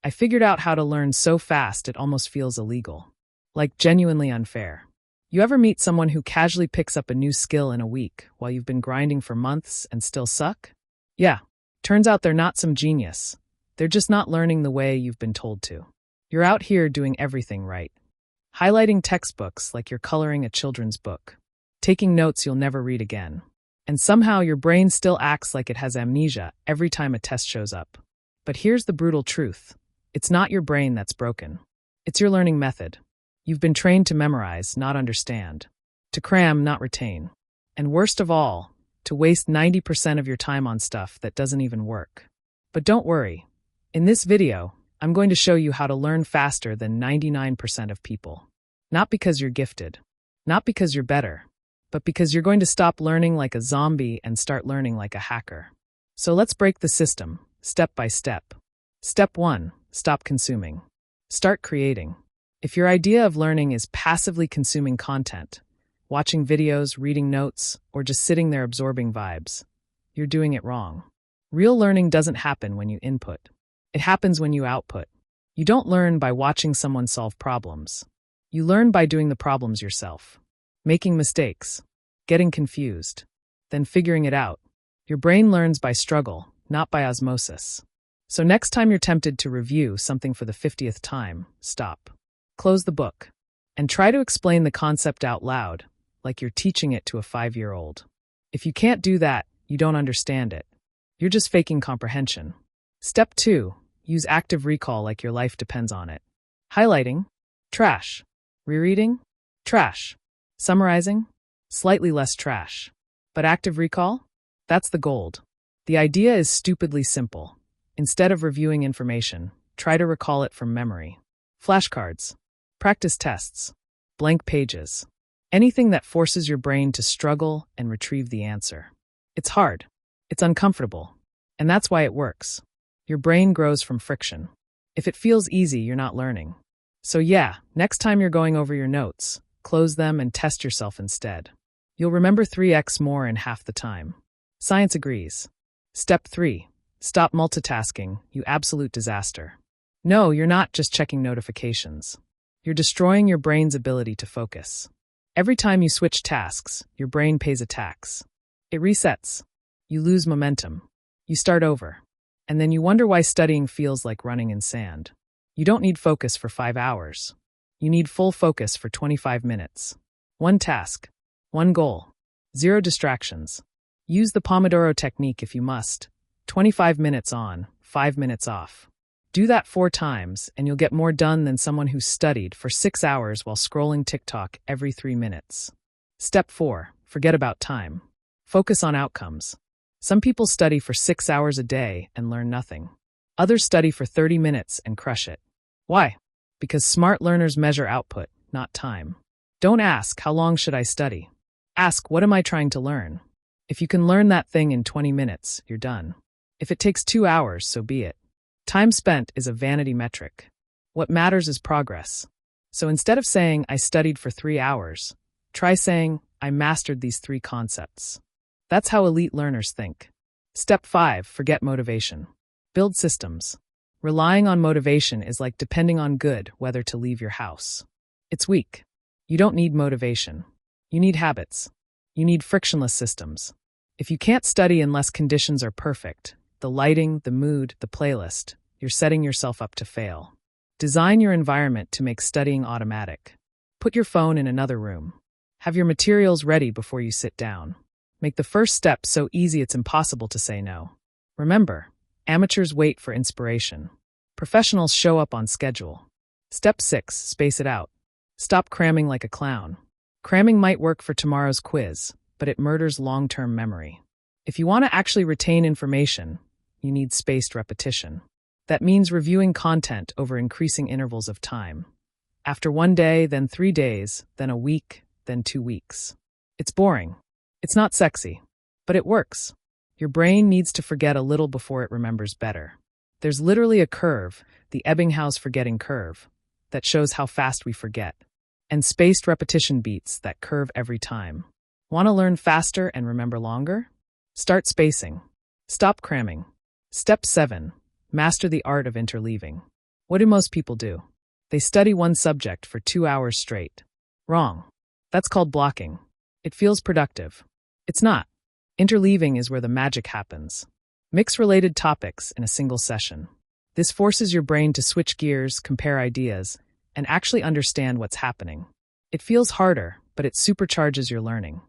I figured out how to learn so fast it almost feels illegal. Like genuinely unfair. You ever meet someone who casually picks up a new skill in a week while you've been grinding for months and still suck? Yeah, turns out they're not some genius. They're just not learning the way you've been told to. You're out here doing everything right. Highlighting textbooks like you're coloring a children's book. Taking notes you'll never read again. And somehow your brain still acts like it has amnesia every time a test shows up. But here's the brutal truth. It's not your brain that's broken. It's your learning method. You've been trained to memorize, not understand. To cram, not retain. And worst of all, to waste 90% of your time on stuff that doesn't even work. But don't worry. In this video, I'm going to show you how to learn faster than 99% of people. Not because you're gifted. Not because you're better. But because you're going to stop learning like a zombie and start learning like a hacker. So let's break the system, step by step. Step 1. Stop consuming. Start creating. If your idea of learning is passively consuming content, watching videos, reading notes, or just sitting there absorbing vibes, you're doing it wrong. Real learning doesn't happen when you input. It happens when you output. You don't learn by watching someone solve problems. You learn by doing the problems yourself. Making mistakes, getting confused, then figuring it out. Your brain learns by struggle, not by osmosis. So next time you're tempted to review something for the 50th time, stop. Close the book. And try to explain the concept out loud, like you're teaching it to a 5-year-old. If you can't do that, you don't understand it. You're just faking comprehension. Step 2. Use active recall like your life depends on it. Highlighting? Trash. Rereading? Trash. Summarizing? Slightly less trash. But active recall? That's the gold. The idea is stupidly simple. Instead of reviewing information, try to recall it from memory. Flashcards. Practice tests. Blank pages. Anything that forces your brain to struggle and retrieve the answer. It's hard. It's uncomfortable. And that's why it works. Your brain grows from friction. If it feels easy, you're not learning. So yeah, next time you're going over your notes, close them and test yourself instead. You'll remember 3x more in half the time. Science agrees. Step 3. Stop multitasking, you absolute disaster. No, you're not just checking notifications. You're destroying your brain's ability to focus. Every time you switch tasks, your brain pays a tax. It resets. You lose momentum. You start over. And then you wonder why studying feels like running in sand. You don't need focus for 5 hours. You need full focus for 25 minutes. One task. One goal. 0 distractions. Use the Pomodoro technique if you must. 25 minutes on, 5 minutes off. Do that 4 times, and you'll get more done than someone who studied for 6 hours while scrolling TikTok every 3 minutes. Step 4. Forget about time. Focus on outcomes. Some people study for 6 hours a day and learn nothing. Others study for 30 minutes and crush it. Why? Because smart learners measure output, not time. Don't ask, how long should I study? Ask, what am I trying to learn? If you can learn that thing in 20 minutes, you're done. If it takes 2 hours, so be it. Time spent is a vanity metric. What matters is progress. So instead of saying, I studied for 3 hours, try saying, I mastered these 3 concepts. That's how elite learners think. Step 5. Forget motivation. Build systems. Relying on motivation is like depending on good whether to leave your house. It's weak. You don't need motivation. You need habits. You need frictionless systems. If you can't study unless conditions are perfect, the lighting, the mood, the playlist, you're setting yourself up to fail. Design your environment to make studying automatic. Put your phone in another room. Have your materials ready before you sit down. Make the first step so easy it's impossible to say no. Remember, amateurs wait for inspiration. Professionals show up on schedule. Step 6. Space it out. Stop cramming like a clown. Cramming might work for tomorrow's quiz, but it murders long-term memory. If you want to actually retain information, you need spaced repetition. That means reviewing content over increasing intervals of time. After 1 day, then 3 days, then a week, then 2 weeks. It's boring. It's not sexy, but it works. Your brain needs to forget a little before it remembers better. There's literally a curve, the Ebbinghaus forgetting curve, that shows how fast we forget. And spaced repetition beats that curve every time. Want to learn faster and remember longer? Start spacing. Stop cramming. Step 7. Master the art of interleaving. What do most people do? They study one subject for 2 hours straight. Wrong. That's called blocking. It feels productive. It's not. Interleaving is where the magic happens. Mix related topics in a single session. This forces your brain to switch gears, compare ideas, and actually understand what's happening. It feels harder, but it supercharges your learning.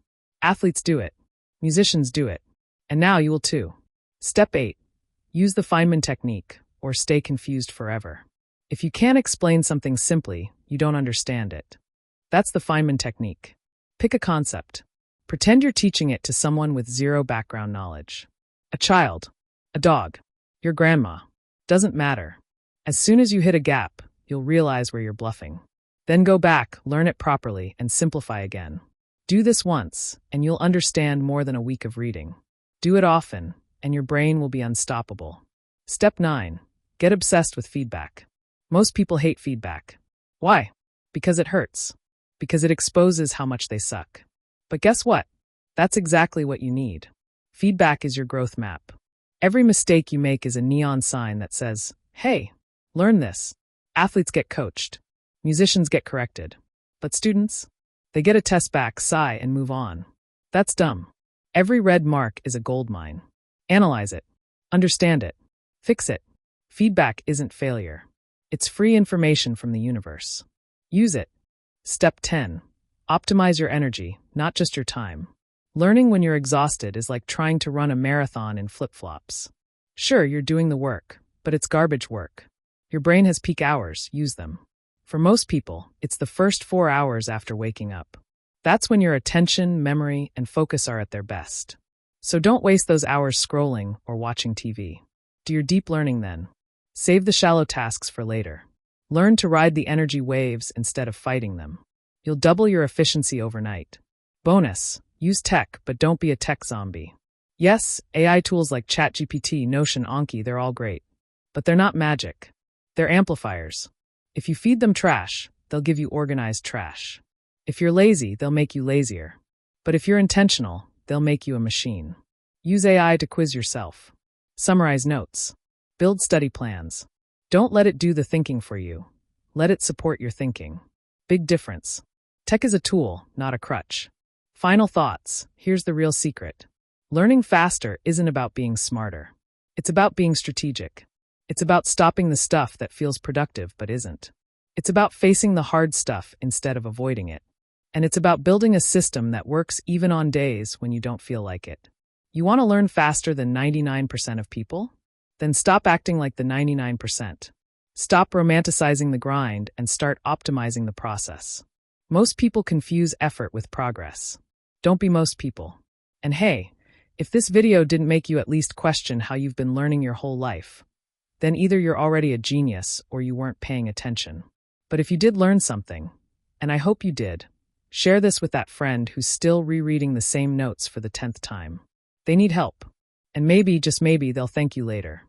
Athletes do it. Musicians do it. And now you will too. Step 8. Use the Feynman technique, or stay confused forever. If you can't explain something simply, you don't understand it. That's the Feynman technique. Pick a concept. Pretend you're teaching it to someone with zero background knowledge. A child, a dog, your grandma. Doesn't matter. As soon as you hit a gap, you'll realize where you're bluffing. Then go back, learn it properly, and simplify again. Do this once, and you'll understand more than a week of reading. Do it often, and your brain will be unstoppable. Step 9. Get obsessed with feedback. Most people hate feedback. Why? Because it hurts. Because it exposes how much they suck. But guess what? That's exactly what you need. Feedback is your growth map. Every mistake you make is a neon sign that says, hey, learn this. Athletes get coached. Musicians get corrected. But students? They get a test back, sigh, and move on. That's dumb. Every red mark is a gold mine. Analyze it. Understand it. Fix it. Feedback isn't failure. It's free information from the universe. Use it. Step 10. Optimize your energy, not just your time. Learning when you're exhausted is like trying to run a marathon in flip-flops. Sure, you're doing the work, but it's garbage work. Your brain has peak hours, use them. For most people, it's the first 4 hours after waking up. That's when your attention, memory, and focus are at their best. So don't waste those hours scrolling or watching TV. Do your deep learning then. Save the shallow tasks for later. Learn to ride the energy waves instead of fighting them. You'll double your efficiency overnight. Bonus, use tech, but don't be a tech zombie. Yes, AI tools like ChatGPT, Notion, Anki, they're all great. But they're not magic. They're amplifiers. If you feed them trash, they'll give you organized trash. If you're lazy, they'll make you lazier. But if you're intentional, they'll make you a machine. Use AI to quiz yourself. Summarize notes. Build study plans. Don't let it do the thinking for you. Let it support your thinking. Big difference. Tech is a tool, not a crutch. Final thoughts. Here's the real secret. Learning faster isn't about being smarter. It's about being strategic. It's about stopping the stuff that feels productive but isn't. It's about facing the hard stuff instead of avoiding it. And it's about building a system that works even on days when you don't feel like it. You want to learn faster than 99% of people? Then stop acting like the 99%. Stop romanticizing the grind and start optimizing the process. Most people confuse effort with progress. Don't be most people. And hey, if this video didn't make you at least question how you've been learning your whole life, then either you're already a genius or you weren't paying attention. But if you did learn something, and I hope you did, share this with that friend who's still rereading the same notes for the 10th time. They need help. And maybe, just maybe, they'll thank you later.